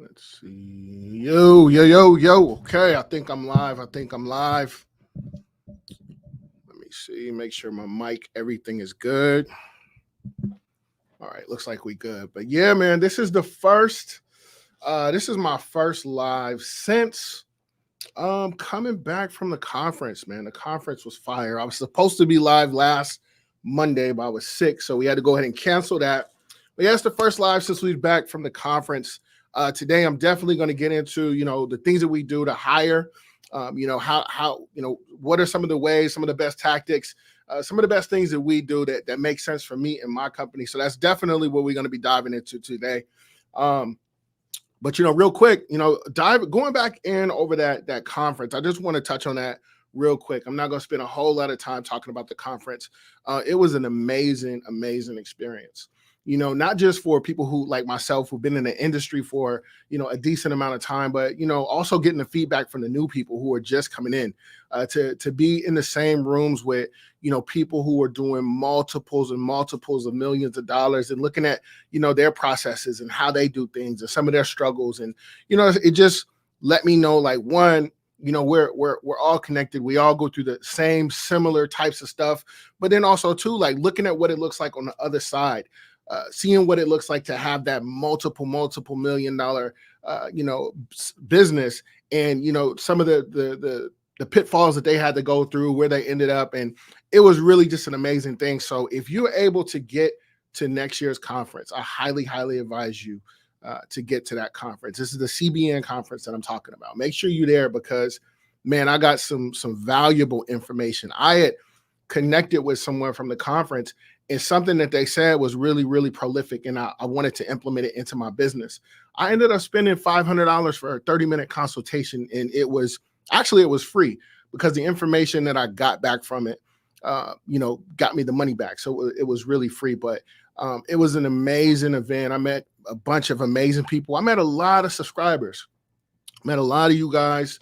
Let's see. Yo. Okay, I think I'm live. Let me see. Make sure my mic, everything is good. All right, looks like we good. But yeah, man, this is my first live since coming back from the conference, man. The conference was fire. I was supposed to be live last Monday, but I was sick, so we had to go ahead and cancel that. But yeah, it's the first live since we're back from the conference. Today, I'm definitely going to get into, the things that we do to hire, what are some of the ways, some of the best tactics, some of the best things that we do that make sense for me and my company. So that's definitely what we're going to be diving into today. But real quick, going back in over that conference, I just want to touch on that real quick. I'm not going to spend a whole lot of time talking about the conference. It was an amazing experience. Not just for people who like myself who've been in the industry for, a decent amount of time, but, also getting the feedback from the new people who are just coming in, to be in the same rooms with, people who are doing multiples and multiples of millions of dollars and looking at, their processes and how they do things and some of their struggles. And, it just let me know, like, one, we're all connected. We all go through the same similar types of stuff, but then also too, like looking at what it looks like on the other side. Seeing what it looks like to have that multiple $1 million, business, and some of the pitfalls that they had to go through, where they ended up, and it was really just an amazing thing. So if you're able to get to next year's conference, I highly advise you to get to that conference. This is the CBN conference that I'm talking about. Make sure you're there because, man, I got some valuable information. I had connected with someone from the conference. And something that they said was really prolific, and I wanted to implement it into my business. I ended up spending $500 for a 30-minute consultation, and it was free because the information that I got back from it, got me the money back. So it was really free, but it was an amazing event. I met a bunch of amazing people. I met a lot of subscribers. Met a lot of you guys.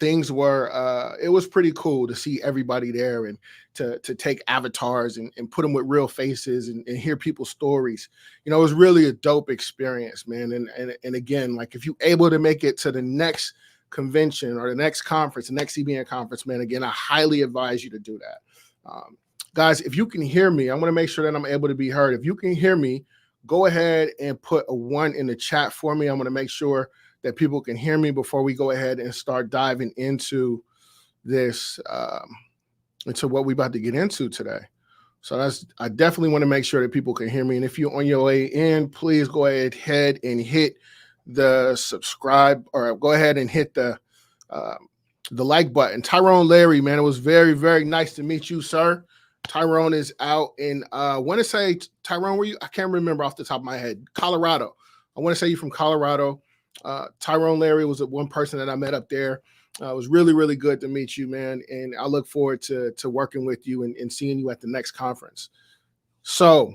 Things were, it was pretty cool to see everybody there and to take avatars and put them with real faces and hear people's stories. It was really a dope experience, man. And again, like if you're able to make it to the next convention or the next conference, the next CBN conference, man, again, I highly advise you to do that. Guys, if you can hear me, I want to make sure that I'm able to be heard. If you can hear me, go ahead and put a 1 in the chat for me. I'm going to make sure that people can hear me before we go ahead and start diving into this, into what we're about to get into today. So I definitely want to make sure that people can hear me. And if you're on your way in, please go ahead and hit the subscribe, or go ahead and hit the like button. Tyrone Larry, man, it was very nice to meet you, sir. Tyrone is out in, I want to say, Tyrone, were you? I can't remember off the top of my head. Colorado. I want to say you're from Colorado. Tyrone Larry was one person that I met up there. It was really good to meet you, man. And I look forward to working with you and seeing you at the next conference. So,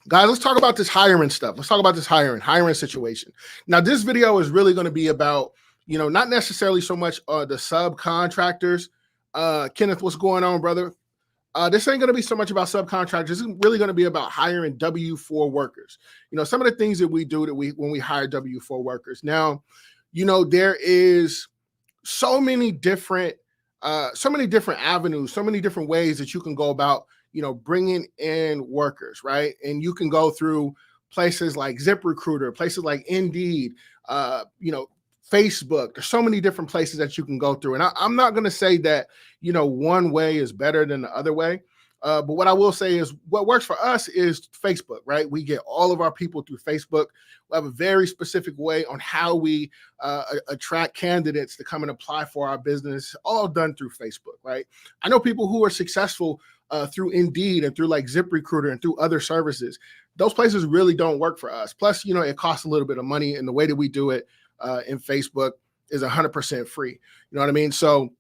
guys, let's talk about this hiring stuff. Let's talk about this hiring situation. Now, this video is really going to be about, not necessarily so much the subcontractors. Kenneth, what's going on, brother? This ain't going to be so much about subcontractors. This is really going to be about hiring W-4 workers. Some of the things that we do when we hire W-4 workers. Now, there is so many different avenues, so many different ways that you can go about, bringing in workers, right? And you can go through places like ZipRecruiter, places like Indeed, Facebook. There's so many different places that you can go through. And I'm not going to say that, one way is better than the other way. But what I will say is what works for us is Facebook, right? We get all of our people through Facebook. We have a very specific way on how we attract candidates to come and apply for our business, all done through Facebook, right? I know people who are successful through Indeed and through like ZipRecruiter and through other services. Those places really don't work for us. Plus, it costs a little bit of money, and the way that we do it in Facebook is 100% free. You know what I mean? So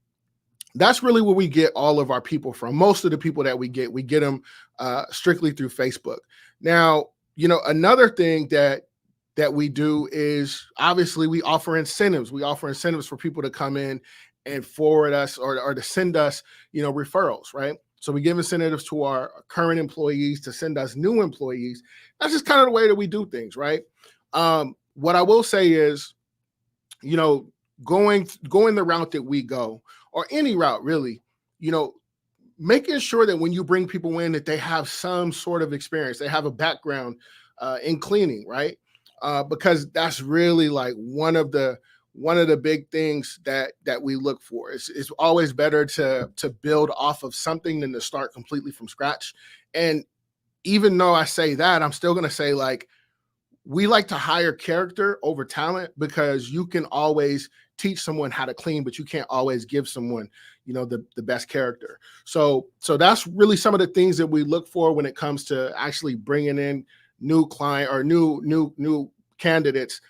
that's really where we get all of our people from. Most of the people that we get them strictly through Facebook. Now, another thing that we do is obviously we offer incentives. We offer incentives for people to come in and forward us or to send us, referrals, right? So we give incentives to our current employees to send us new employees. That's just kind of the way that we do things, right? what I will say is, you know, going the route that we go, or any route really, you know, making sure that when you bring people in that they have some sort of experience, they have a background in cleaning, right? Because that's really like one of the big things that we look for. It's always better to build off of something than to start completely from scratch. And even though I say that, I'm still going to say, like, we like to hire character over talent, because you can always teach someone how to clean, but you can't always give someone, you know, the best character. So that's really some of the things that we look for when it comes to actually bringing in new client or new candidates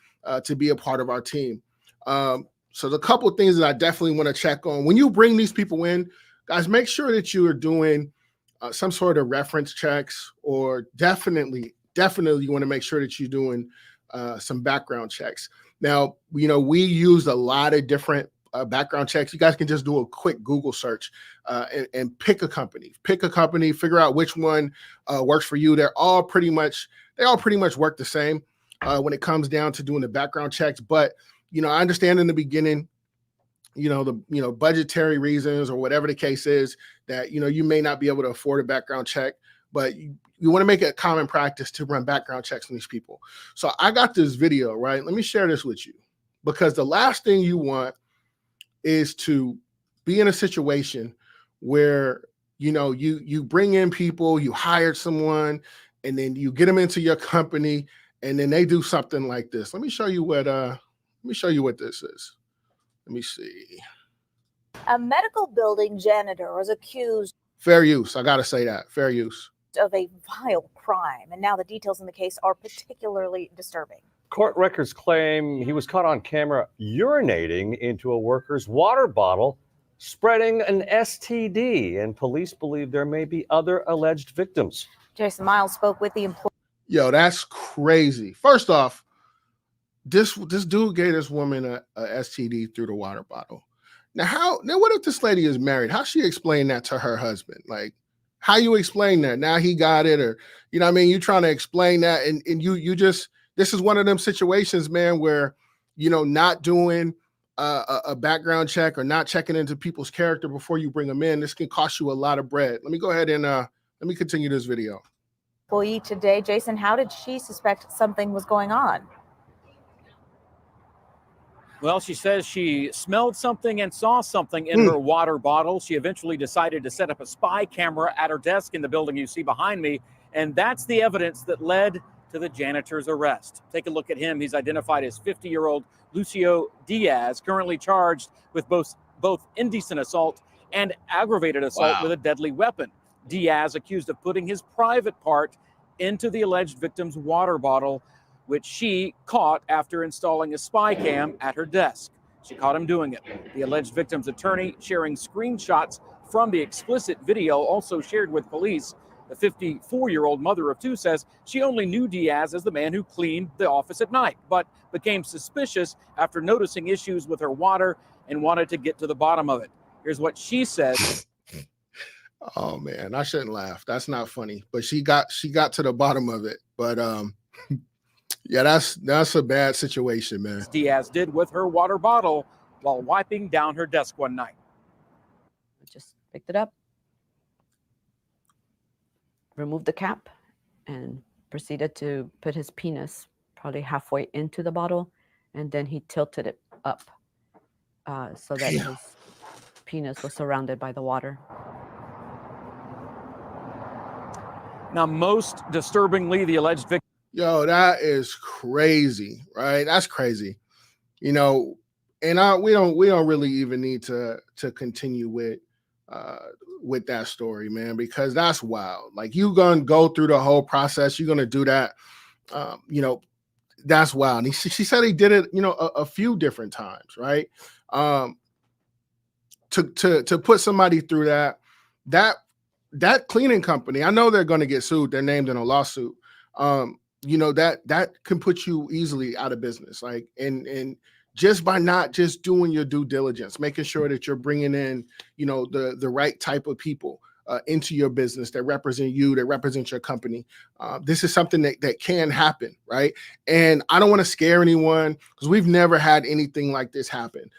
to be a part of our team. So the couple of things that I definitely want to check on when you bring these people in, guys, make sure that you are doing some sort of reference checks, or definitely you want to make sure that you're doing some background checks. Now, you know, we use a lot of different background checks. You guys can just do a quick Google search and pick a company, figure out which one works for you. They all pretty much work the same when it comes down to doing the background checks. But, you know, I understand in the beginning, you know, budgetary reasons or whatever the case is, that, you know, you may not be able to afford a background check, but you want to make it a common practice to run background checks on these people. So I got this video, right? Let me share this with you, because the last thing you want is to be in a situation where, you know, you bring in people, you hired someone, and then you get them into your company, and then they do something like this. Let me show you what this is. Let me see. A medical building janitor was accused. Fair use. I got to say that. Fair use. Of a vile crime, and now the details in the case are particularly disturbing. Court records claim he was caught on camera urinating into a worker's water bottle, spreading an STD, and police believe there may be other alleged victims. Jason Miles spoke with the employee. Yo, that's crazy. First off, this dude gave this woman a STD through the water bottle. Now what if this lady is married? How she explain that to her husband? Like, how you explain that? Now he got it, or, you know what I mean? You trying to explain that, and you just, this is one of them situations, man, where, you know, not doing a background check or not checking into people's character before you bring them in, this can cost you a lot of bread. Let me go ahead and let me continue this video. Employee today, Jason, how did she suspect something was going on? Well, she says she smelled something and saw something in her water bottle. She eventually decided to set up a spy camera at her desk in the building you see behind me, and that's the evidence that led to the janitor's arrest. Take a look at him. He's identified as 50-year-old Lucio Diaz, currently charged with both indecent assault and aggravated assault with a deadly weapon. Diaz accused of putting his private part into the alleged victim's water bottle, which she caught after installing a spy cam at her desk. She caught him doing it. The alleged victim's attorney sharing screenshots from the explicit video, also shared with police. The 54-year-old mother of two says she only knew Diaz as the man who cleaned the office at night, but became suspicious after noticing issues with her water and wanted to get to the bottom of it. Here's what she says. Oh man, I shouldn't laugh. That's not funny. But she got to the bottom of it. But yeah, that's a bad situation, man. Diaz did with her water bottle while wiping down her desk one night. Just picked it up, removed the cap, and proceeded to put his penis probably halfway into the bottle, and then he tilted it up so that his penis was surrounded by the water. Now, most disturbingly, the alleged victim. Yo, that is crazy, right? That's crazy. You know, and we don't really even need to continue with that story, man, because that's wild. Like, you gonna go through the whole process, you're gonna do that. You know, that's wild. And she said he did it, you know, a few different times, right? To put somebody through that cleaning company, I know they're going to get sued. They're named in a lawsuit. You know, that can put you easily out of business. Like, and just by not just doing your due diligence, making sure that you're bringing in, you know, the right type of people. into your business that represent you, that represent your company. This is something that can happen, right? And I don't want to scare anyone because we've never had anything like this happen.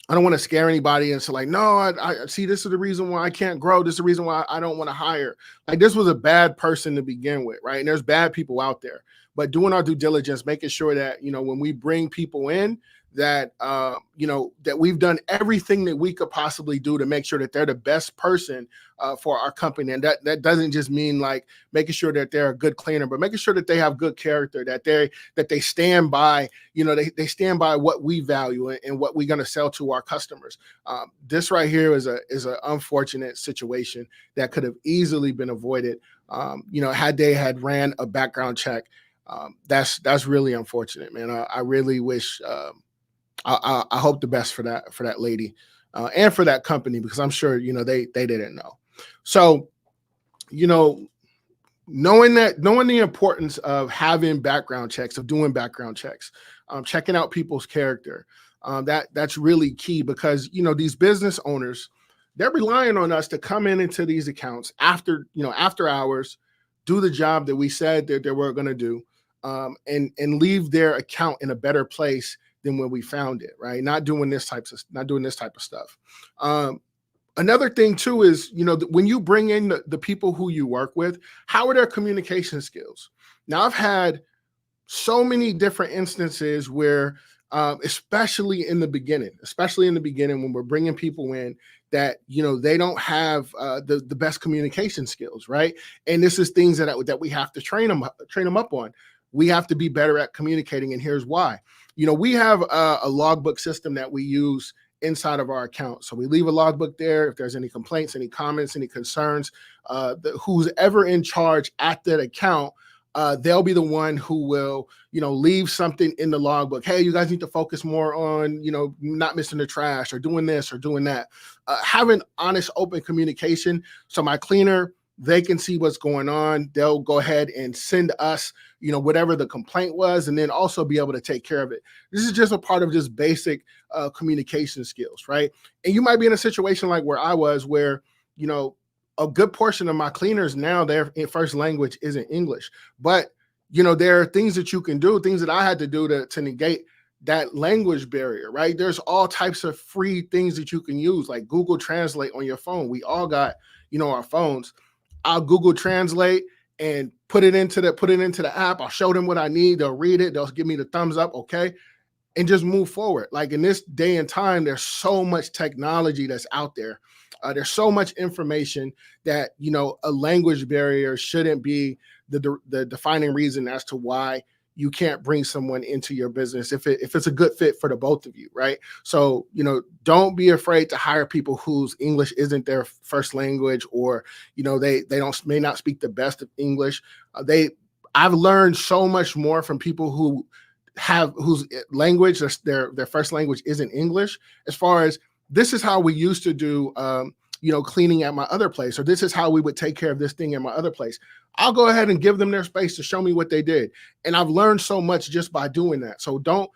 I don't want to scare anybody and say like, no, I see, this is the reason why I can't grow. This is the reason why I don't want to hire. Like, this was a bad person to begin with, right? And there's bad people out there, but doing our due diligence, making sure that, when we bring people in, that, that we've done everything that we could possibly do to make sure that they're the best person for our company. And that doesn't just mean like making sure that they're a good cleaner, but making sure that they have good character, that they stand by, they stand by what we value and what we're going to sell to our customers. This right here is an unfortunate situation that could have easily been avoided. Had they had ran a background check. That's really unfortunate, man. I really wish, I hope the best for that lady and for that company, because I'm sure, they didn't know. So, knowing the importance of having background checks, of doing background checks, checking out people's character, that's really key, because, these business owners, they're relying on us to come into these accounts after hours, do the job that we said that they were going to do, and leave their account in a better place than when we found it, right? Not doing this type of stuff. Another thing too is, when you bring in the people who you work with, how are their communication skills? Now, I've had so many different instances where, especially in the beginning, when we're bringing people in, that, they don't have the best communication skills, right? And this is things that we have to train them up on. We have to be better at communicating, and here's why. We have a logbook system that we use inside of our account. So we leave a logbook there. If there's any complaints, any comments, any concerns, who's ever in charge at that account, they'll be the one who will, leave something in the logbook. Hey, you guys need to focus more on, not missing the trash, or doing this or doing that. Having honest, open communication. So my cleaner, they can see what's going on. They'll go ahead and send us, whatever the complaint was, and then also be able to take care of it. This is just a part of just basic communication skills, right? And you might be in a situation like where I was, where, a good portion of my cleaners now, their first language isn't English. But, there are things that you can do, things that I had to do to negate that language barrier, right? There's all types of free things that you can use, like Google Translate on your phone. We all got, our phones. I'll Google Translate and put it into the app. I'll show them what I need. They'll read it. They'll give me the thumbs up. Okay. And just move forward. Like, in this day and time, there's so much technology that's out there. There's so much information that, a language barrier shouldn't be the defining reason as to why you can't bring someone into your business if it's a good fit for the both of you, right? So, don't be afraid to hire people whose English isn't their first language, or, they may not speak the best of English. I've learned so much more from people whose language, their first language isn't English, as far as, this is how we used to do, cleaning at my other place, or this is how we would take care of this thing at my other place. I'll go ahead and give them their space to show me what they did. And I've learned so much just by doing that. So don't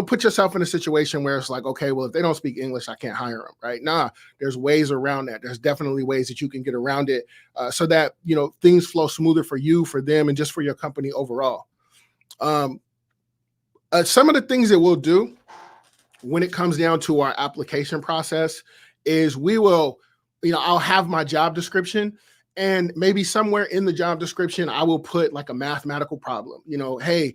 put yourself in a situation where it's like, okay, well, if they don't speak English, I can't hire them, right? Nah, there's ways around that. There's definitely ways that you can get around it, so that, things flow smoother for you, for them, and just for your company overall. Some of the things that we'll do when it comes down to our application process is we will, I'll have my job description, and maybe somewhere in the job description, I will put like a mathematical problem, hey,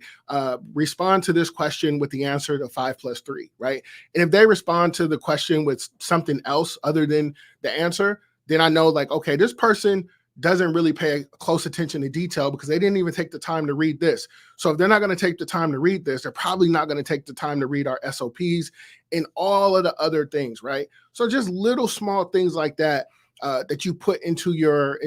respond to this question with the answer to 5 + 3, right? And if they respond to the question with something else other than the answer, then I know, like, okay, this person doesn't really pay close attention to detail because they didn't even take the time to read this. So if they're not going to take the time to read this, they're probably not going to take the time to read our SOPs and all of the other things, right? So just little small things like that, that you put into your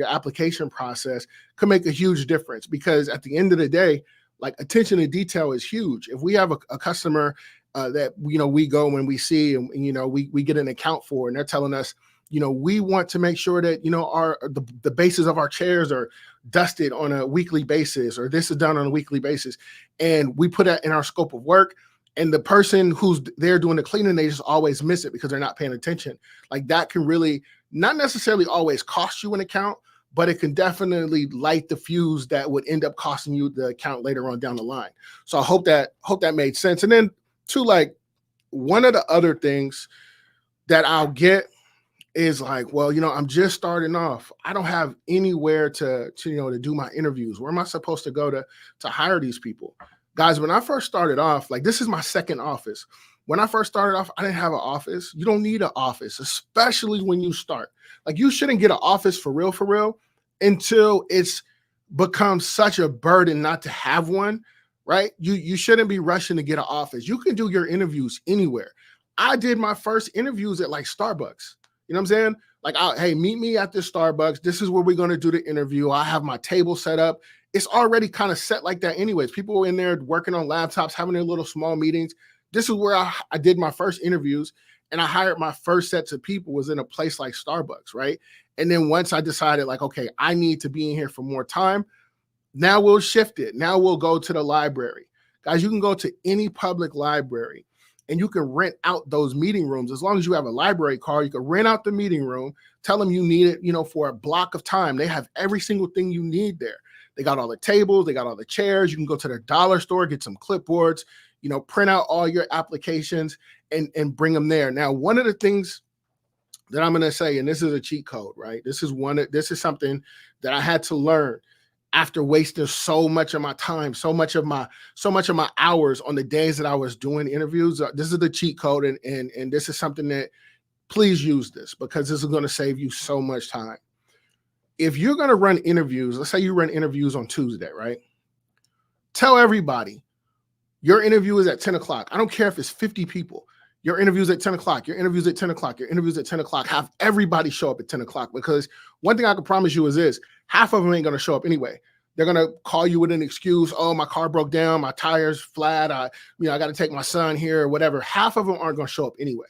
application process can make a huge difference, because at the end of the day, like, attention to detail is huge. If we have a customer that, we go when we see, and, we get an account for, and they're telling us, we want to make sure that, the bases of our chairs are dusted on a weekly basis, or this is done on a weekly basis. And we put that in our scope of work, and the person who's there doing the cleaning, they just always miss it because they're not paying attention. Like, that can really not necessarily always cost you an account, but it can definitely light the fuse that would end up costing you the account later on down the line. So I hope that made sense. And then two, like one of the other things that I'll get is like, well, I'm just starting off. I don't have anywhere to do my interviews. Where am I supposed to go to hire these people? Guys, when I first started off, like this is my second office. When I first started off, I didn't have an office. You don't need an office, especially when you start. Like you shouldn't get an office for real, until it's become such a burden not to have one, right? You shouldn't be rushing to get an office. You can do your interviews anywhere. I did my first interviews at like Starbucks. You know what I'm saying? Like, hey, meet me at this Starbucks. This is where we're going to do the interview. I have my table set up. It's already kind of set like that anyways. People were in there working on laptops, having their little small meetings. This is where I did my first interviews, and I hired my first sets of people was in a place like Starbucks, right? And then once I decided like, okay, I need to be in here for more time, now we'll shift it. Now we'll go to the library. Guys, you can go to any public library and you can rent out those meeting rooms. As long as you have a library card, you can rent out the meeting room, tell them you need it, for a block of time. They have every single thing you need there. They got all the tables, they got all the chairs. You can go to the dollar store, get some clipboards, print out all your applications and bring them there. Now, one of the things that I'm going to say, and this is a cheat code, right? This is something that I had to learn after wasting so much of my time, so much of my hours on the days that I was doing interviews. This is the cheat code. And this is something that please use this because this is going to save you so much time. If you're going to run interviews, let's say you run interviews on Tuesday, right? Tell everybody your interview is at 10 o'clock. I don't care if it's 50 people. Your interview's at 10 o'clock. Your interview's at 10 o'clock. Your interview's at 10 o'clock. Have everybody show up at 10 o'clock because one thing I can promise you is this, half of them ain't going to show up anyway. They're going to call you with an excuse. Oh, my car broke down. My tire's flat. I got to take my son here or whatever. Half of them aren't going to show up anyway.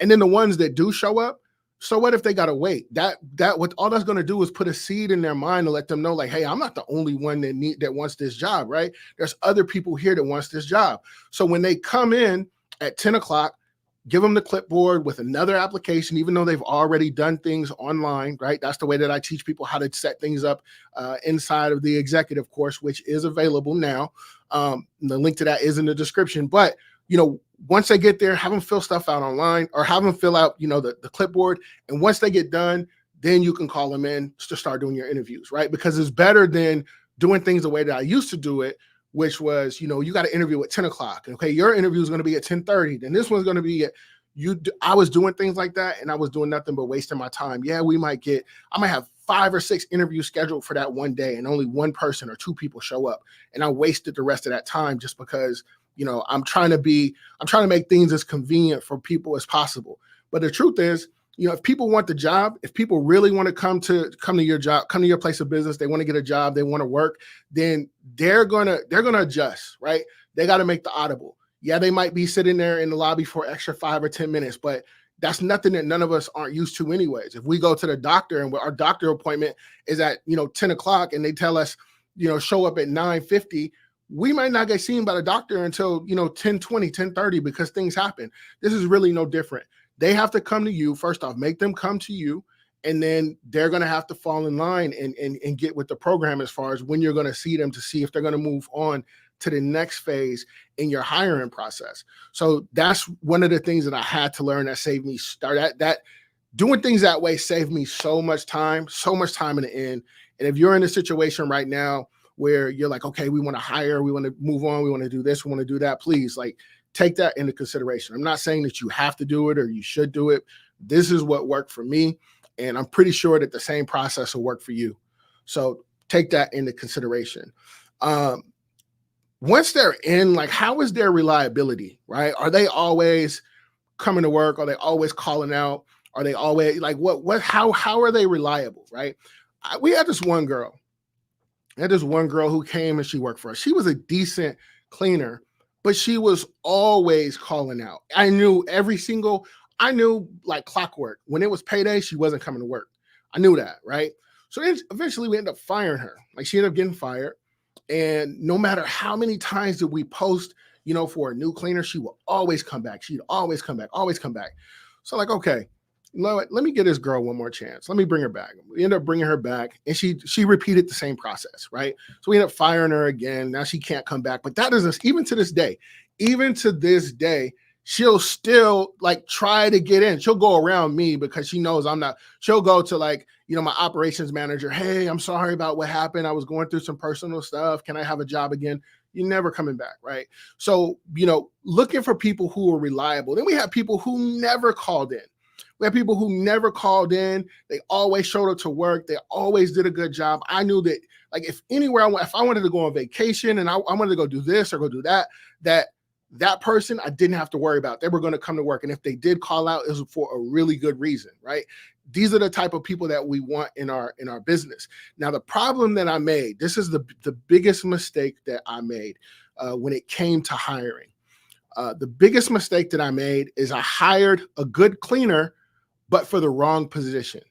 And then the ones that do show up, so what if they got to wait? That what all that's going to do is put a seed in their mind to let them know like, hey, I'm not the only one that wants this job, right? There's other people here that wants this job. So when they come in at 10 o'clock, give them the clipboard with another application, even though they've already done things online, right? That's the way that I teach people how to set things up inside of the executive course, which is available now. The link to that is in the description. But, once they get there, have them fill stuff out online or have them fill out, the clipboard. And once they get done, then you can call them in to start doing your interviews, right? Because it's better than doing things the way that I used to do it, which was, you got to interview at 10 o'clock. Okay, your interview is going to be at 10:30. Then this one's going to be at I was doing things like that and I was doing nothing but wasting my time. Yeah, I might have 5 or 6 interviews scheduled for that one day and only one person or 2 people show up. And I wasted the rest of that time just because, I'm trying to make things as convenient for people as possible. But the truth is, if people want the job, if people really want to come to your job, come to your place of business, they want to get a job, they want to work, then they're gonna adjust, right? They got to make the audible. Yeah, they might be sitting there in the lobby for extra 5 or 10 minutes, but that's nothing that none of us aren't used to anyways. If we go to the doctor and our doctor appointment is at 10 o'clock and they tell us, show up at 9:50, we might not get seen by the doctor until 10:20, 10:30 because things happen. This is really no different. They have to come to you. First off, make them come to you, and then they're going to have to fall in line and get with the program as far as when you're going to see them to see if they're going to move on to the next phase in your hiring process. So that's one of the things that I had to learn that saved me that doing things that way saved me so much time in the end. And if you're in a situation right now where you're like, okay, we want to hire, we want to move on, we want to do this, we want to do that, please take that into consideration. I'm not saying that you have to do it or you should do it. This is what worked for me. And I'm pretty sure that the same process will work for you. So take that into consideration. Once they're in, how is their reliability, right? Are they always coming to work? Are they always calling out? Are they always how are they reliable, right? We had this one girl who came and she worked for us. She was a decent cleaner, but she was always calling out. I knew like clockwork. When it was payday, she wasn't coming to work. I knew that, right? So then eventually we ended up firing her. She ended up getting fired. And no matter how many times did we post, for a new cleaner, she will always come back. She'd always come back. So okay, you know what, let me give this girl one more chance. Let me bring her back. We end up bringing her back, and she repeated the same process, right? So we end up firing her again. Now she can't come back. But that is, even to this day, she'll still like try to get in. She'll go around me because she knows I'm not. She'll go to like, you know, my operations manager. Hey, I'm sorry about what happened. I was going through some personal stuff. Can I have a job again? You're never coming back, right? So, you know, looking for people who are reliable. Then we have people who never called in. We have people who never called in. They always showed up to work. They always did a good job. I knew that, like, if I wanted to go on vacation and I wanted to go do this or go do that, that person I didn't have to worry about. They were going to come to work. And if they did call out, it was for a really good reason, right? These are the type of people that we want in our business. Now, the problem that I made, this is the biggest mistake that I made when it came to hiring. The biggest mistake that I made is I hired a good cleaner, but for the wrong position.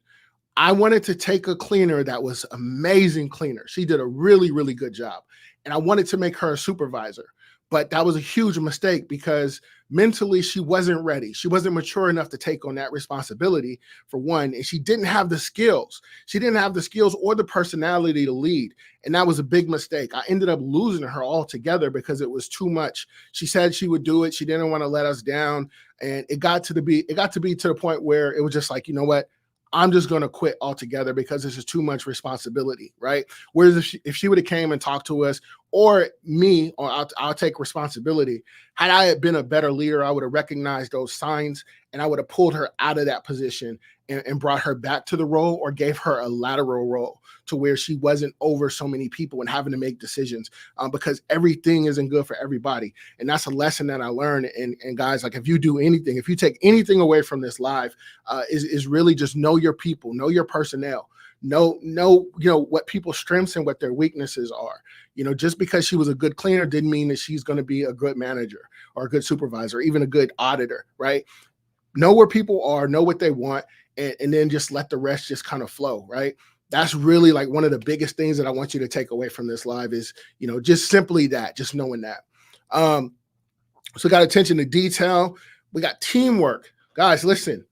I wanted to take a cleaner that was amazing cleaner. She did a really, really good job. And I wanted to make her a supervisor. But that was a huge mistake because mentally she wasn't ready. She wasn't mature enough to take on that responsibility, for one, and she didn't have the skills. She didn't have the skills or the personality to lead, and that was a big mistake. I ended up losing her altogether because it was too much. She said she would do it. She didn't want to let us down, and it got to be to the point where it was just like, you know what? I'm just going to quit altogether because this is too much responsibility, right? Whereas if she would have came and talked to us, or me, or I'll take responsibility. Had I been a better leader, I would have recognized those signs and I would have pulled her out of that position and brought her back to the role, or gave her a lateral role to where she wasn't over so many people and having to make decisions, because everything isn't good for everybody. And that's a lesson that I learned. And guys, like, if you do anything, if you take anything away from this live, is really just know your people, know your personnel, know, you know, what people's strengths and what their weaknesses are. You know, just because she was a good cleaner didn't mean that she's going to be a good manager or a good supervisor, or even a good auditor, right? Know where people are, know what they want, and then just let the rest just kind of flow, right? That's really like one of the biggest things that I want you to take away from this live is, you know, just simply that, just knowing that. So got attention to detail. We got teamwork. Guys, listen,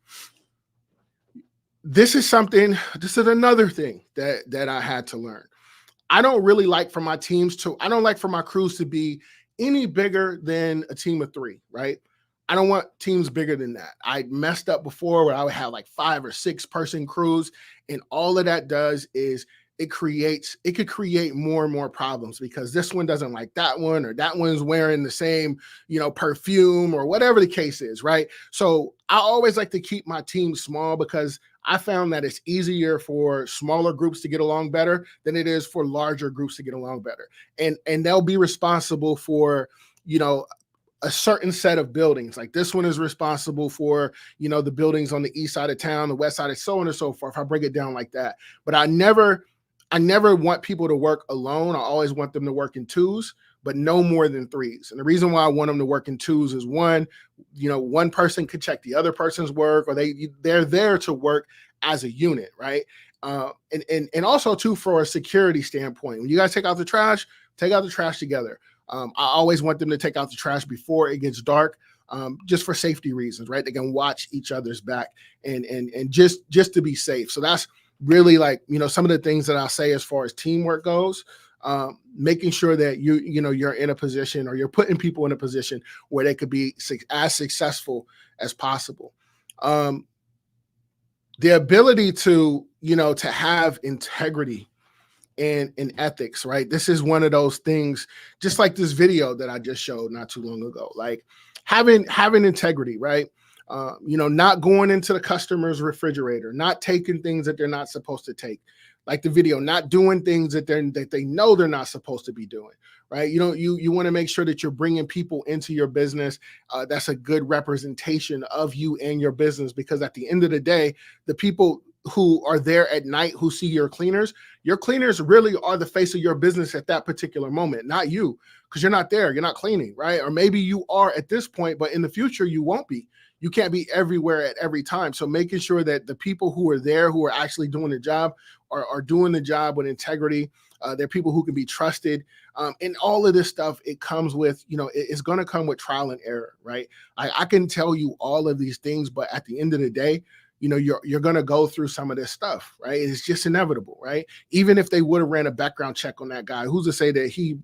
this is another thing that I had to learn. I don't like for my crews to be any bigger than a team of 3, right? I don't want teams bigger than that. I messed up before where I would have like 5 or 6 person crews, and all of that does is it could create more and more problems because this one doesn't like that one, or that one's wearing the same, you know, perfume, or whatever the case is, right? So I always like to keep my team small because I found that it's easier for smaller groups to get along better than it is for larger groups to get along better. And they'll be responsible for, you know, a certain set of buildings. Like this one is responsible for, you know, the buildings on the east side of town, the west side, and so on and so forth. I break it down like that. But I never want people to work alone. I always want them to work in 2s, but no more than 3s. And the reason why I want them to work in 2s is, one, you know, one person could check the other person's work, or they're there to work as a unit, right? And also too, for a security standpoint, when you guys take out the trash together. I always want them to take out the trash before it gets dark, just for safety reasons, right? They can watch each other's back and just to be safe. So that's really, like, you know, some of the things that I'll say as far as teamwork goes, making sure that you're in a position, or you're putting people in a position where they could be as successful as possible. The ability to have integrity and ethics, right? This is one of those things, just like this video that I just showed not too long ago, like having integrity, right? Not going into the customer's refrigerator, not taking things that they're not supposed to take, like the video, not doing things that they know they're not supposed to be doing, right? You want to make sure that you're bringing people into your business. That's a good representation of you and your business, because at the end of the day, the people who are there at night who see your cleaners really are the face of your business at that particular moment, not you, because you're not there, you're not cleaning, right? Or maybe you are at this point, but in the future you won't be. You can't be everywhere at every time. So making sure that the people who are there, who are actually doing the job, are doing the job with integrity. They're people who can be trusted. And all of this stuff, it comes with, it's going to come with trial and error, right? I can tell you all of these things, but at the end of the day, you're going to go through some of this stuff, right? It's just inevitable, right? Even if they would have ran a background check on that guy, who's to say that he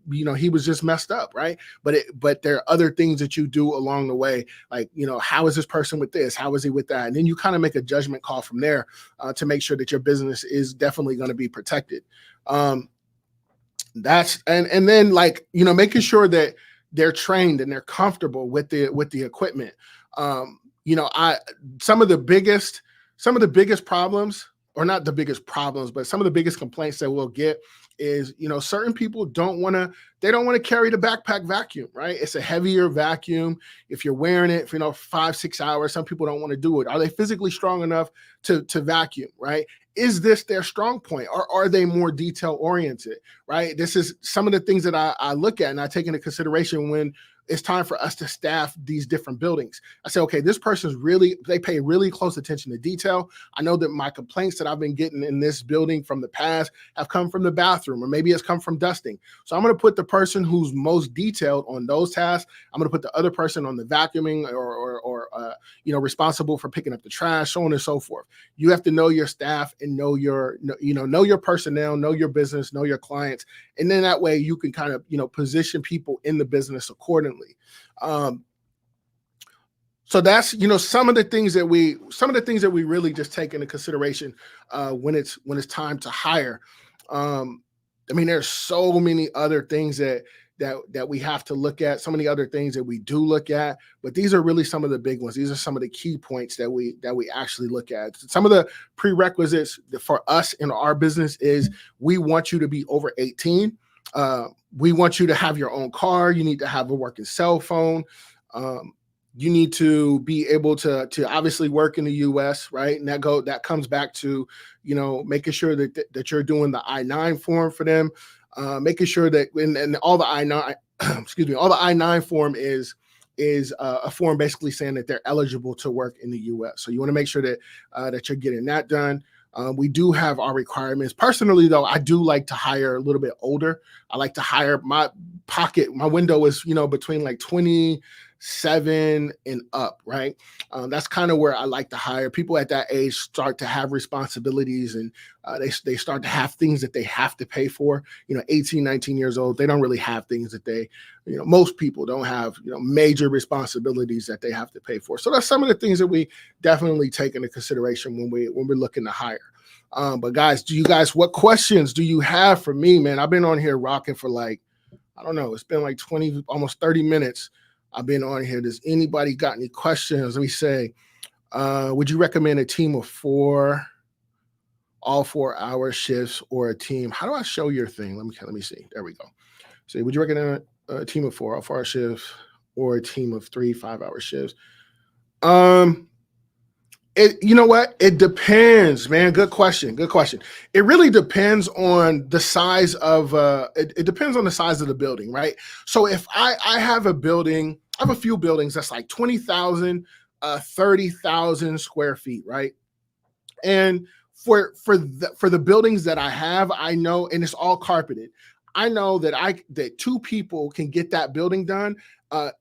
was just messed up, right? But there are other things that you do along the way, like, how is this person with this? How is he with that? And then you kind of make a judgment call from there to make sure that your business is definitely going to be protected. That's and then, like, making sure that they're trained and they're comfortable with the equipment. Some of the biggest problems, or not the biggest problems, but some of the biggest complaints that we'll get is, certain people don't want to carry the backpack vacuum, right? It's a heavier vacuum. If you're wearing it for, 5-6 hours, some people don't want to do it. Are they physically strong enough to vacuum, right? Is this their strong point, or are they more detail oriented, right? This is some of the things that I look at and I take into consideration when it's time for us to staff these different buildings. I say, okay, this person's they pay really close attention to detail. I know that my complaints that I've been getting in this building from the past have come from the bathroom, or maybe it's come from dusting. So I'm going to put the person who's most detailed on those tasks. I'm going to put the other person on the vacuuming or responsible for picking up the trash, so on and so forth. You have to know your staff and know your personnel, know your business, know your clients. And then that way you can kind of, position people in the business accordingly. So that's, some of the things that we really just take into consideration when it's time to hire. There's so many other things that we have to look at, so many other things that we do look at, but these are really some of the big ones. These are some of the key points that we actually look at. Some of the prerequisites for us in our business is we want you to be over 18. We want you to have your own car. You need to have a working cell phone. You need to be able to obviously work in the U.S., right? And that comes back to, making sure that you're doing the I-9 form for them, making sure that and all the I-9, all the I-9 form is a form basically saying that they're eligible to work in the U.S. So you want to make sure that you're getting that done. We do have our requirements. Personally, though, I do like to hire a little bit older. I like to hire my window is, between like 27 and up, right? That's kind of where I like to hire. People at that age start to have responsibilities, and they start to have things that they have to pay for. 18, 19 years old, they don't really have things that they, most people don't have, major responsibilities that they have to pay for. So that's some of the things that we definitely take into consideration when we're looking to hire. But guys, what questions do you have for me, man? I've been on here rocking for like, I don't know, it's been like 20, almost 30 minutes. I've been on here. Does anybody got any questions? Let me say, would you recommend a team of 4, all 4-hour shifts, or a team? How do I show your thing? Let me see. There we go. So would you recommend a team of 4 all 4-hour shifts, or a team of 3 5-hour shifts? You know what? It depends, man. Good question. It really depends on the size of it depends on the size of the building, right? So if I have a building, I have a few buildings that's like 20,000, 30,000 square feet, right? And for the buildings that I have, I know, and it's all carpeted, I know that 2 people can get that building done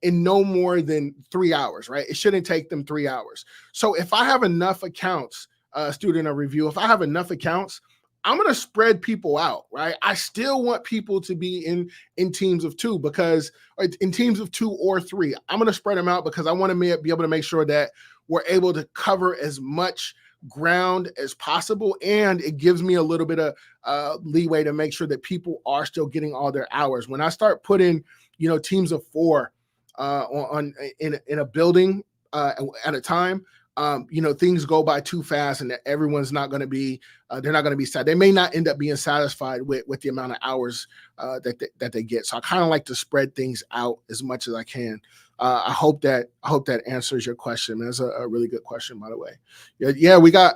in no more than 3 hours, right? It shouldn't take them 3 hours. So if I have enough accounts, student of review, if I have enough accounts, I'm going to spread people out, right? I still want people to be in teams of 2 in teams of 2 or 3. I'm going to spread them out because I want to be able to make sure that we're able to cover as much ground as possible, and it gives me a little bit of leeway to make sure that people are still getting all their hours. When I start putting teams of 4 in a building at a time, things go by too fast, and everyone's not going to be they're not going to be sad. They may not end up being satisfied with the amount of hours that they get. So I kind of like to spread things out as much as I can. I hope that answers your question. That's a really good question, by the way. Yeah, we got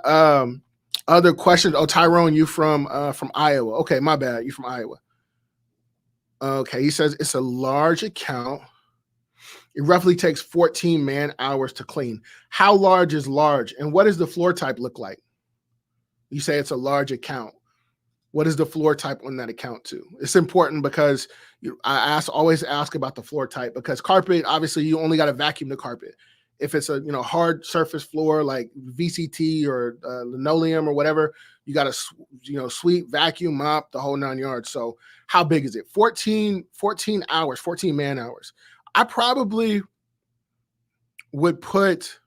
other questions. Oh, Tyrone, you from Iowa? Okay, my bad. You from Iowa? Okay, he says it's a large account. It roughly takes 14 man hours to clean. How large is large, and what does the floor type look like? You say it's a large account. What is the floor type on that account too? It's important because I always ask about the floor type, because carpet, obviously you only got to vacuum the carpet. If it's a hard surface floor like VCT or linoleum or whatever, you got to sweep, vacuum, mop, the whole 9 yards. So how big is it? 14 hours, 14 man hours. I probably would put,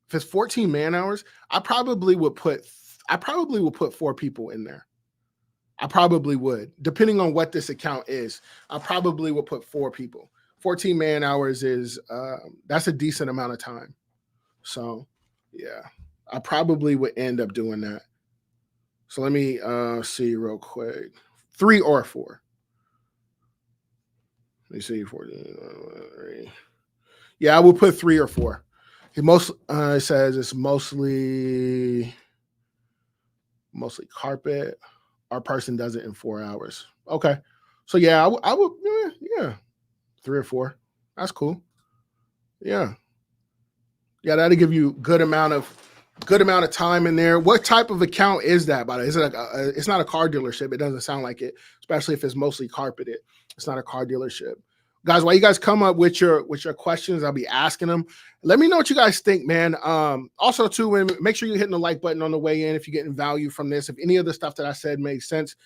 if it's 14 man hours, I probably would put 4 people in there. I probably would, depending on what this account is. I probably would put 4 people. 14 man hours is that's a decent amount of time. So yeah, I probably would end up doing that. So let me see real quick. 3 or 4. Let me see. 14. Yeah, I will put 3 or 4. It says it's mostly carpet. Our person does it in 4 hours. Okay. So yeah, I would 3 or 4. That's cool. Yeah. Yeah, that'll give you good amount of time in there. What type of account is that? By the way, is it it's not a car dealership. It doesn't sound like it, especially if it's mostly carpeted. It's not a car dealership. Guys, while you guys come up with your questions, I'll be asking them. Let me know what you guys think, man. Also, too, make sure you're hitting the like button on the way in if you're getting value from this. If any of the stuff that I said makes sense,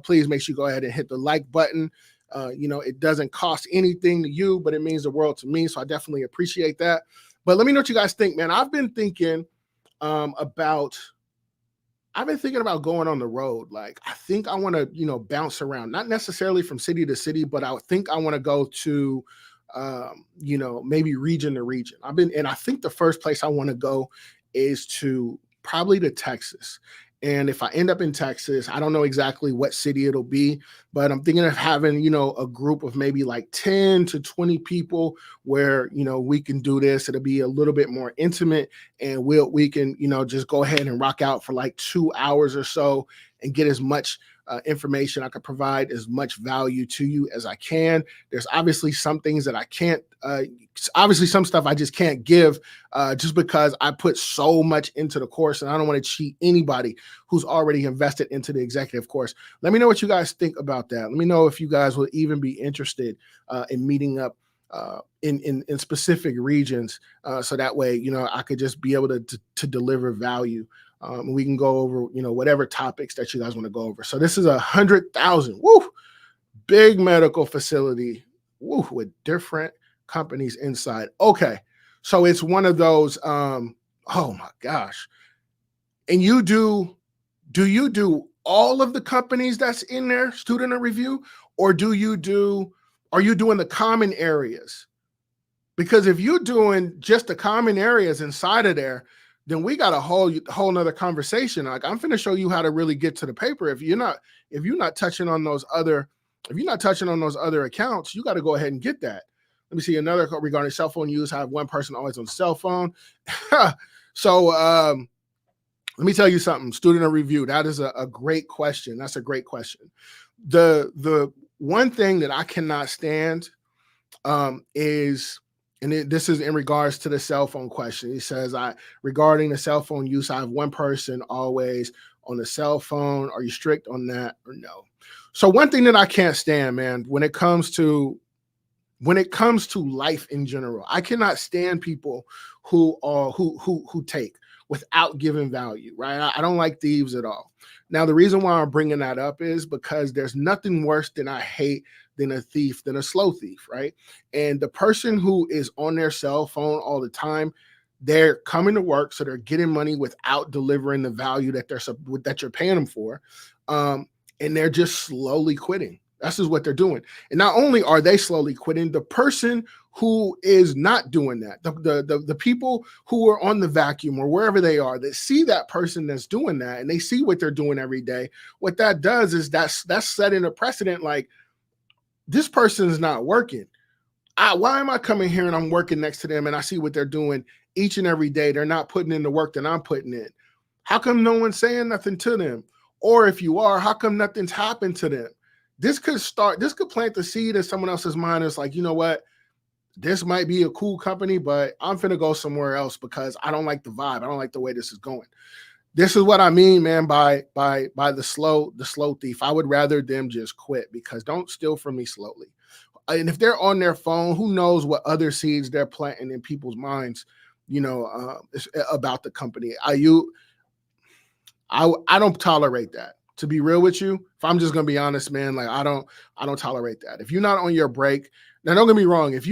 please make sure you go ahead and hit the like button. It doesn't cost anything to you, but it means the world to me. So I definitely appreciate that. But let me know what you guys think, man. I've been thinking about going on the road. Like, I think I want to, bounce around, not necessarily from city to city, but I think I want to go to, maybe region to region. I think the first place I want to go is probably to Texas. And if I end up in Texas, I don't know exactly what city it'll be, but I'm thinking of having, a group of maybe like 10 to 20 people where, we can do this. It'll be a little bit more intimate, and we can, just go ahead and rock out for like 2 hours or so and get as much information. I could provide as much value to you as I can. There's obviously some things that I can't, obviously some stuff I just can't give just because I put so much into the course, and I don't want to cheat anybody who's already invested into the executive course. Let me know what you guys think about that. Let me know if you guys will even be interested in meeting up in specific regions, so that way, I could just be able to deliver value. We can go over, whatever topics that you guys want to go over. So this is 100,000, big medical facility, with different companies inside. Okay. So it's one of those, oh my gosh. And do you do all of the companies that's in there, student or review, or are you doing the common areas? Because if you're doing just the common areas inside of there, then we got a whole nother conversation. Like, I'm finna show you how to really get to the paper. If you're not touching on those other accounts, you got to go ahead and get that. Let me see another regarding cell phone use. I have one person always on cell phone. So let me tell you something, student or review. That is a great question. That's a great question. The one thing that I cannot stand is, and this is in regards to the cell phone question. He says, regarding the cell phone use, I have one person always on the cell phone. Are you strict on that or no? So one thing that I can't stand, man, when it comes to life in general, I cannot stand people who take without giving value, right? I don't like thieves at all. Now, the reason why I'm bringing that up is because there's nothing worse than I hate than a thief, than a slow thief, right? And the person who is on their cell phone all the time, they're coming to work, so they're getting money without delivering the value that you're paying them for, and they're just slowly quitting. That's just what they're doing. And not only are they slowly quitting, the person who is not doing that, the people who are on the vacuum or wherever they are, that see that person that's doing that, and they see what they're doing every day, what that does is that's setting a precedent, like, this person is not working. Why am I coming here and I'm working next to them and I see what they're doing each and every day? They're not putting in the work that I'm putting in. How come no one's saying nothing to them? Or if you are, how come nothing's happened to them? This could plant the seed in someone else's mind. It's like, you know what? This might be a cool company, but I'm finna go somewhere else because I don't like the vibe. I don't like the way this is going. This is what I mean, man, by the slow thief. I would rather them just quit, because don't steal from me slowly. and if they're on their phone, who knows what other seeds they're planting in people's minds, about the company. I don't tolerate that. To be real with you, if I'm just gonna be honest, man, like I don't tolerate that. If you're not on your break, now don't get me wrong. If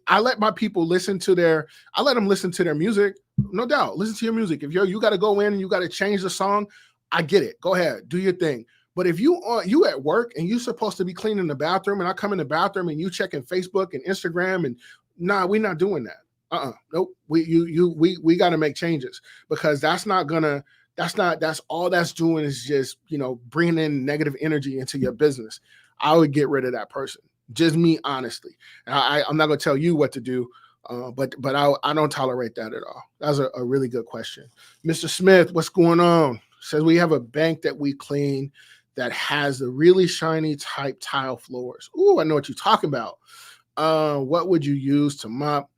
I let my people listen to their music, no doubt. Listen to your music. If you got to go in and you got to change the song, I get it. Go ahead, do your thing. But if you at work and you're supposed to be cleaning the bathroom, and I come in the bathroom and you checking Facebook and Instagram, and we're not doing that. Nope. We got to make changes, because that's all that's doing is just, bringing in negative energy into your business. I would get rid of that person. Just me, honestly. I'm not going to tell you what to do, but I don't tolerate that at all. That's a really good question. Mr. Smith, what's going on? Says we have a bank that we clean that has the really shiny type tile floors. Ooh, I know what you're talking about. What would you use to mop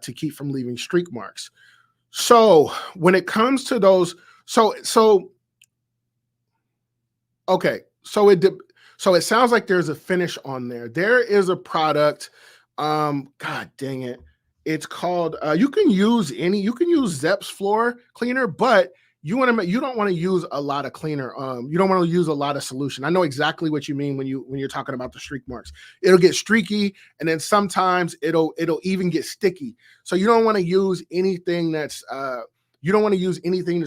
to keep from leaving streak marks? So when it comes to those, okay, so it sounds like there's a finish on there. There is a product. God dang it. It's called, you can use Zep's floor cleaner, but you don't want to use a lot of cleaner. You don't want to use a lot of solution. I know exactly what you mean when you're talking about the streak marks. It'll get streaky, and then sometimes it'll even get sticky. So you don't want to use anything that's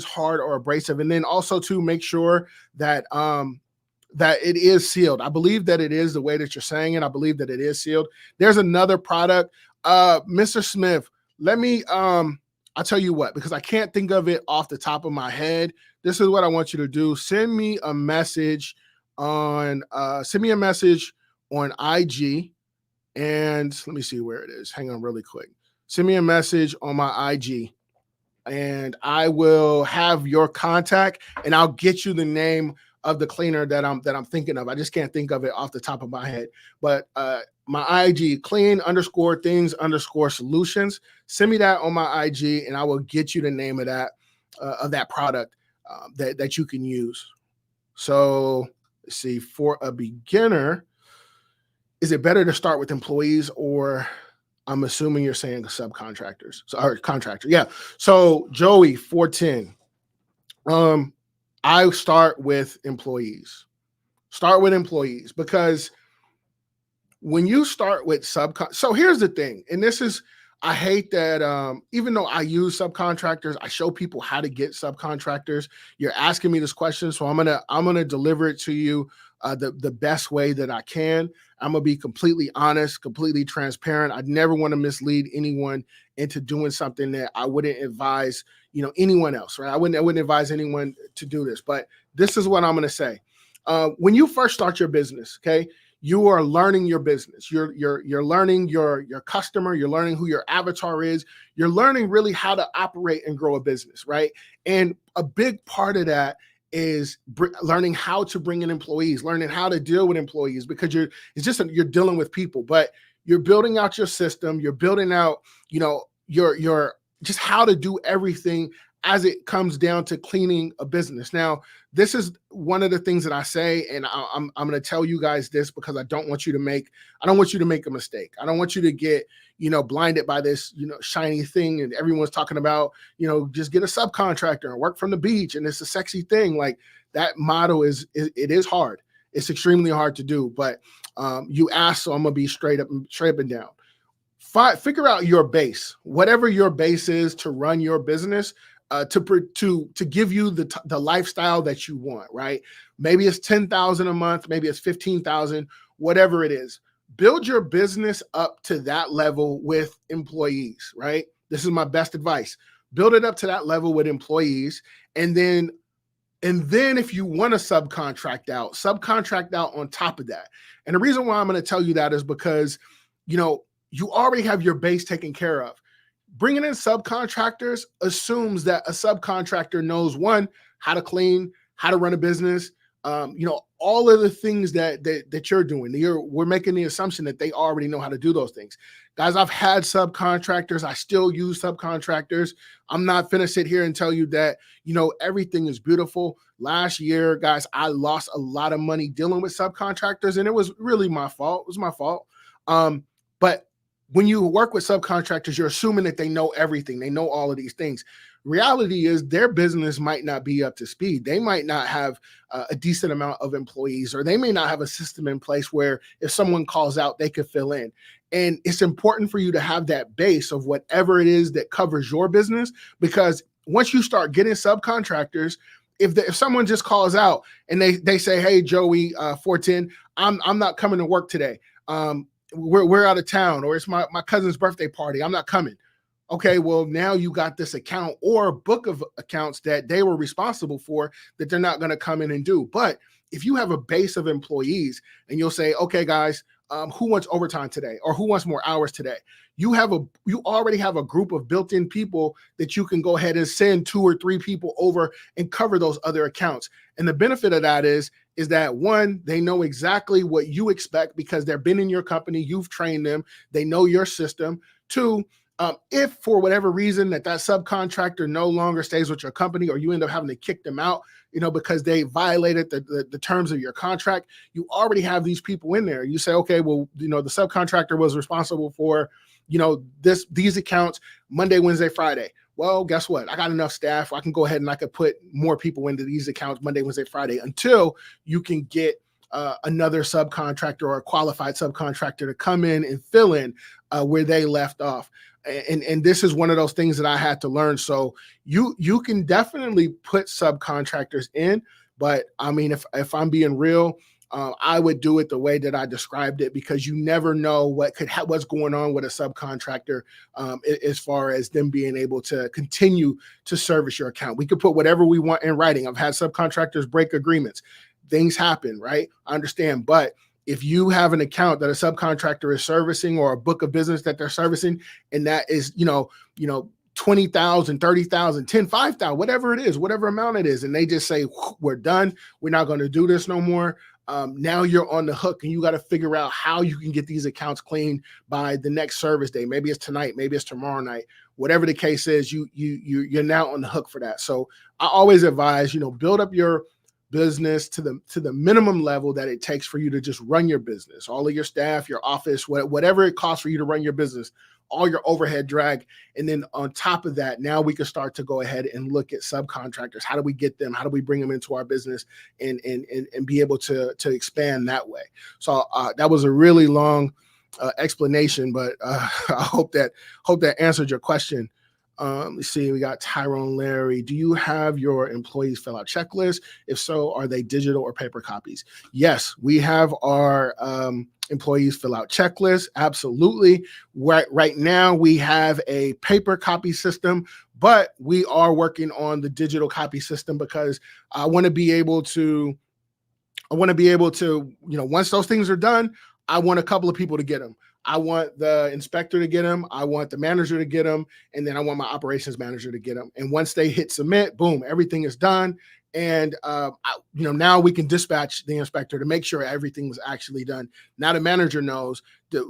hard or abrasive. And then also to make sure that that it is sealed. I believe that it is, the way that you're saying it. I believe that it is sealed. There's another product, Mr. Smith. Let me I'll tell you what, because I can't think of it off the top of my head. This is what I want you to do. Send me a message on IG, and let me see where it is. Hang on really quick. Send me a message on my IG, and I will have your contact, and I'll get you the name of the cleaner that I'm thinking of. I just can't think of it off the top of my head. But my IG, clean_things_solutions. Send me that on my IG, and I will get you the name of that product that you can use. So let's see, for a beginner, is it better to start with employees, or I'm assuming you're saying subcontractors? Or contractor. Yeah. So Joey 410. I start with employees. Start with employees, because when you start with so here's the thing, and this is, I hate that even though I use subcontractors, I show people how to get subcontractors. You're asking me this question, so I'm gonna deliver it to you the best way that I can. I'm gonna be completely honest, completely transparent. I'd never want to mislead anyone into doing something that I wouldn't advise, anyone else, right? I wouldn't advise anyone to do this, but this is what I'm gonna say. When you first start your business, okay, you are learning your business. You're learning your customer. You're learning who your avatar is. You're learning really how to operate and grow a business, right? And a big part of that is learning how to bring in employees, learning how to deal with employees, because you're dealing with people, but you're building out your system. You're building out, your just how to do everything as it comes down to cleaning a business. Now, this is one of the things that I say, and I'm going to tell you guys this because I don't want you to make a mistake. I don't want you to get, blinded by this, shiny thing, and everyone's talking about, just get a subcontractor and work from the beach, and it's a sexy thing. Like, that motto it is hard. It's extremely hard to do, but you asked, so I'm going to be straight up and down. Figure out your base, whatever your base is to run your business. To give you the lifestyle that you want, right? Maybe it's $10,000 a month, maybe it's $15,000, whatever it is. Build your business up to that level with employees, right? This is my best advice. Build it up to that level with employees, and then if you want to subcontract out on top of that. And the reason why I'm going to tell you that is because, you already have your base taken care of. Bringing in subcontractors assumes that a subcontractor knows, one, how to clean, how to run a business, all of the things that you're doing. We're making the assumption that they already know how to do those things. Guys, I've had subcontractors. I still use subcontractors. I'm not finna sit here and tell you that, everything is beautiful. Last year, guys, I lost a lot of money dealing with subcontractors, and it was really my fault. It was my fault. But when you work with subcontractors, you're assuming that they know everything. They know all of these things. Reality is their business might not be up to speed. They might not have a decent amount of employees, or they may not have a system in place where if someone calls out, they could fill in. And it's important for you to have that base of whatever it is that covers your business, because once you start getting subcontractors, if someone just calls out and they say, hey, Joey, 410, I'm not coming to work today. We're out of town, or it's my cousin's birthday party, I'm not coming. Okay, well, now you got this account or book of accounts that they were responsible for that they're not going to come in and do. But if you have a base of employees and you'll say, okay, guys, who wants overtime today, or who wants more hours today? You already have a group of built-in people that you can go ahead and send 2 or 3 people over and cover those other accounts. And the benefit of that is that, one, they know exactly what you expect because they've been in your company, you've trained them, they know your system. 2, if for whatever reason that subcontractor no longer stays with your company, or you end up having to kick them out, because they violated the terms of your contract, you already have these people in there. You say, okay, well, the subcontractor was responsible for, these accounts Monday, Wednesday, Friday. Well, guess what? I got enough staff. I can go ahead and I could put more people into these accounts Monday, Wednesday, Friday, until you can get another subcontractor or a qualified subcontractor to come in and fill in where they left off. And this is one of those things that I had to learn. So you can definitely put subcontractors in, but I mean, if I'm being real, I would do it the way that I described it, because you never know what's going on with a subcontractor as far as them being able to continue to service your account. We could put whatever we want in writing. I've had subcontractors break agreements. Things happen, right? I understand. But if you have an account that a subcontractor is servicing, or a book of business that they're servicing, and that is, 20,000, 30,000, 10, 5,000, whatever it is, whatever amount it is, and they just say, we're done, we're not going to do this no more. Now you're on the hook, and you got to figure out how you can get these accounts cleaned by the next service day. Maybe it's tonight, maybe it's tomorrow night. Whatever the case is, you're now on the hook for that. So I always advise, build up your business to the minimum level that it takes for you to just run your business, all of your staff, your office, whatever it costs for you to run your business, all your overhead drag. And then on top of that, now we can start to go ahead and look at subcontractors. How do we get them? How do we bring them into our business and be able to expand that way? So that was a really long explanation, but I hope that answered your question. Let's see, we got Tyrone Larry. Do you have your employees fill out checklists? If so, are they digital or paper copies? Yes, we have our employees fill out checklists. Absolutely. Right now, we have a paper copy system, but we are working on the digital copy system, because I want to be able to, once those things are done, I want a couple of people to get them. I want the inspector to get them. I want the manager to get them. And then I want my operations manager to get them. And once they hit submit, boom, everything is done. And, now we can dispatch the inspector to make sure everything was actually done. Now the manager knows.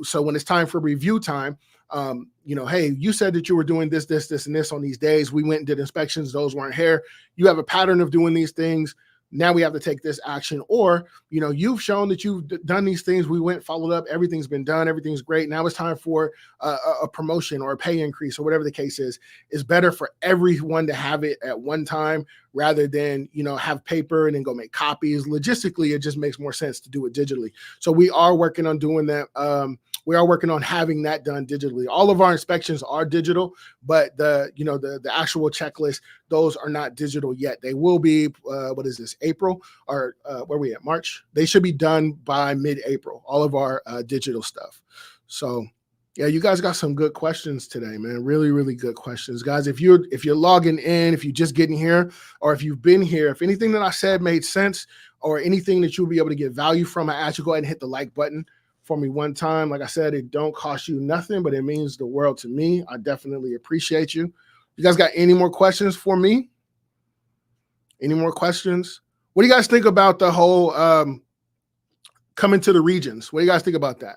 So when it's time for review time, hey, you said that you were doing this, and this on these days. We went and did inspections. Those weren't here. You have a pattern of doing these things. Now we have to take this action. Or, you've shown that you've done these things. We went, followed up. Everything's been done. Everything's great. Now it's time for a promotion or a pay increase, or whatever the case is. It's better for everyone to have it at one time rather than, have paper and then go make copies. Logistically, it just makes more sense to do it digitally. So we are working on doing that. We are working on having that done digitally. All of our inspections are digital, but the actual checklist, those are not digital yet. They will be, what is this, April, or where are we at, March? They should be done by mid-April, all of our digital stuff. So yeah, you guys got some good questions today, man. Really, really good questions. Guys, if you're logging in, if you're just getting here, or if you've been here, if anything that I said made sense, or anything that you'll be able to get value from, I ask you go ahead and hit the like button for me one time. Like I said, it don't cost you nothing, but it means the world to me. I definitely appreciate you. You guys got any more questions for me? Any more questions? What do you guys think about the whole coming to the regions? What do you guys think about that?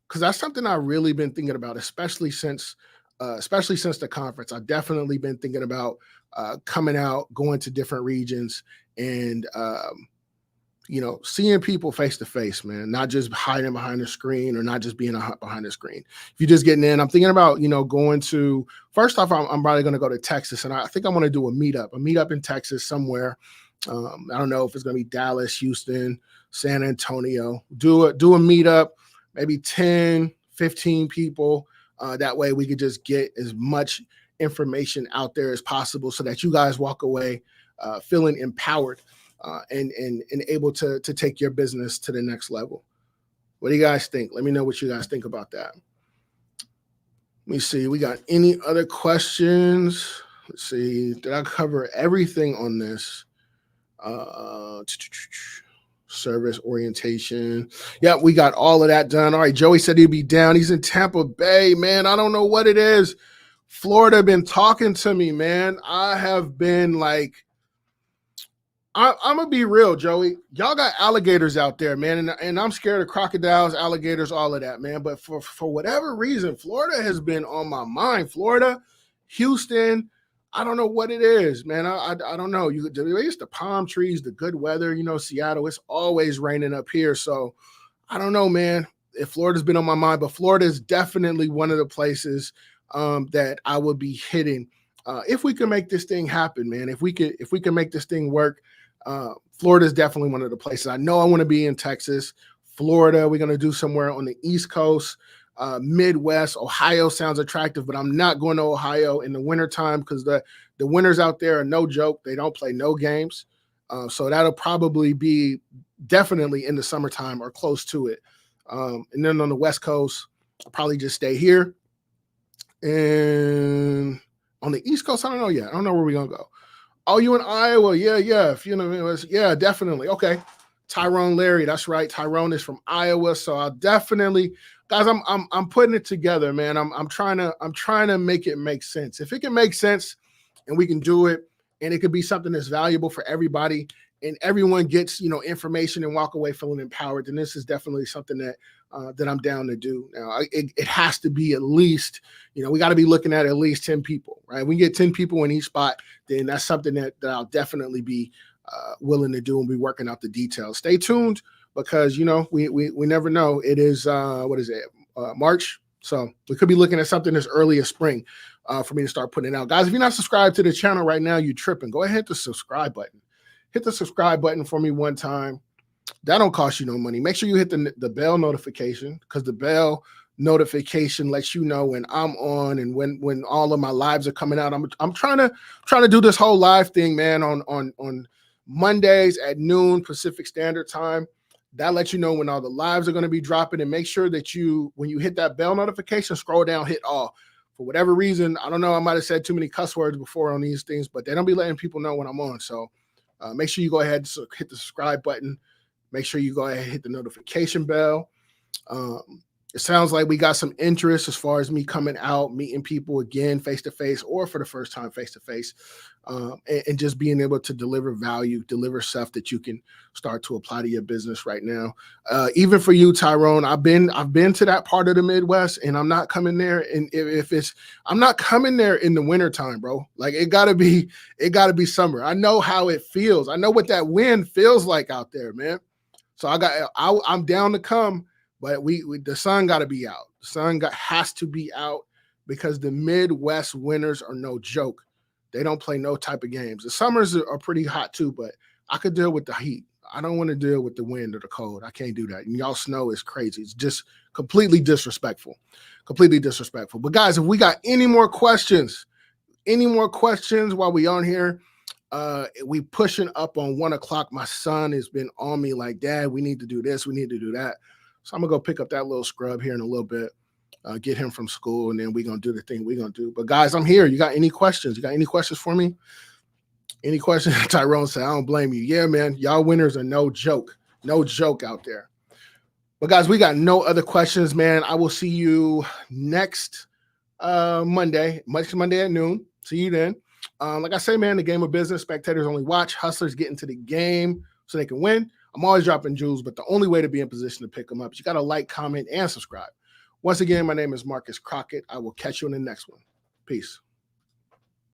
Because that's something I've really been thinking about, especially since the conference. I've definitely been thinking about coming out, going to different regions, and seeing people face to face, man, not just hiding behind the screen or not just being behind the screen. If you're just getting in, I'm thinking about, going to, first off, I'm probably going to go to Texas, and I think I want to do a meetup in Texas somewhere. I don't know if it's going to be Dallas, Houston, San Antonio. Do a meetup, maybe 10, 15 people. That way we could just get as much information out there as possible so that you guys walk away feeling empowered and able to take your business to the next level. What do you guys think? Let me know what you guys think about that. Let me see. We got any other questions? Let's see. Did I cover everything on this? Service orientation. Yeah, we got all of that done. All right, Joey said he'd be down. He's in Tampa Bay, man. I don't know what it is. Florida been talking to me, man. I have been like, I'm gonna be real, Joey. Y'all got alligators out there, man, and I'm scared of crocodiles, alligators, all of that, man. But for whatever reason, Florida has been on my mind. Florida, Houston, I don't know what it is, man. I don't know. It's the palm trees, the good weather. Seattle, it's always raining up here, so I don't know, man. If Florida's been on my mind, but Florida is definitely one of the places that I would be hitting if we can make this thing happen, man. If we can make this thing work. Florida is definitely one of the places. I know I want to be in Texas, Florida. We're going to do somewhere on the East Coast, Midwest. Ohio sounds attractive, but I'm not going to Ohio in the wintertime because the winters out there are no joke. They don't play no games. So that'll probably be definitely in the summertime or close to it. And then on the West Coast, I'll probably just stay here. And on the East Coast, I don't know yet. I don't know where we're going to go. Oh, you in Iowa? Yeah. If you know, yeah, definitely. Okay. Tyrone Larry, that's right. Tyrone is from Iowa, so I'll definitely, guys. I'm putting it together, man. I'm trying to make it make sense. If it can make sense, and we can do it, and it could be something that's valuable for everybody, and everyone gets information and walk away feeling empowered, then this is definitely something that I'm down to do. Now, it has to be at least, we got to be looking at least 10 people, right? We get 10 people in each spot, then that's something that I'll definitely be willing to do and be working out the details. Stay tuned because, we never know. It is, March. So we could be looking at something as early as spring for me to start putting it out. Guys, if you're not subscribed to the channel right now, you're tripping. Go ahead, hit the subscribe button. Hit the subscribe button for me one time. That don't cost you no money. Make sure you hit the bell notification because the bell notification lets you know when I'm on and when all of my lives are coming out. I'm trying to do this whole live thing, man, on Mondays at noon Pacific Standard Time. That lets you know when all the lives are going to be dropping, and make sure that when you hit that bell notification, scroll down, hit all. For whatever reason, I don't know, I might have said too many cuss words before on these things, but they don't be letting people know when I'm on. So make sure you go ahead and hit the subscribe button. Make sure you go ahead and hit the notification bell. It sounds like we got some interest as far as me coming out, meeting people again face-to-face or for the first time face-to-face, and just being able to deliver value, deliver stuff that you can start to apply to your business right now. Even for you, Tyrone, I've been to that part of the Midwest, and I'm not coming there. And I'm not coming there in the wintertime, bro. Like it gotta be summer. I know how it feels. I know what that wind feels like out there, man. So I'm down to come. But the sun got to be out. The sun has to be out because the Midwest winters are no joke. They don't play no type of games. The summers are pretty hot too, but I could deal with the heat. I don't want to deal with the wind or the cold. I can't do that. And y'all snow is crazy. It's just completely disrespectful. Completely disrespectful. But guys, if we got any more questions while we on here, we pushing up on 1 o'clock. My son has been on me like, Dad, we need to do this. We need to do that. So I'm going to go pick up that little scrub here in a little bit, get him from school, and then we're going to do the thing we're going to do. But, guys, I'm here. You got any questions? You got any questions for me? Any questions? Tyrone said, I don't blame you. Yeah, man, y'all winners are no joke. No joke out there. But, guys, we got no other questions, man. I will see you next Monday at noon. See you then. Like I say, man, the game of business, spectators only watch. Hustlers get into the game so they can win. I'm always dropping jewels, but the only way to be in position to pick them up is you got to like, comment, and subscribe. Once again, my name is Marcus Crockett. I will catch you in the next one. Peace.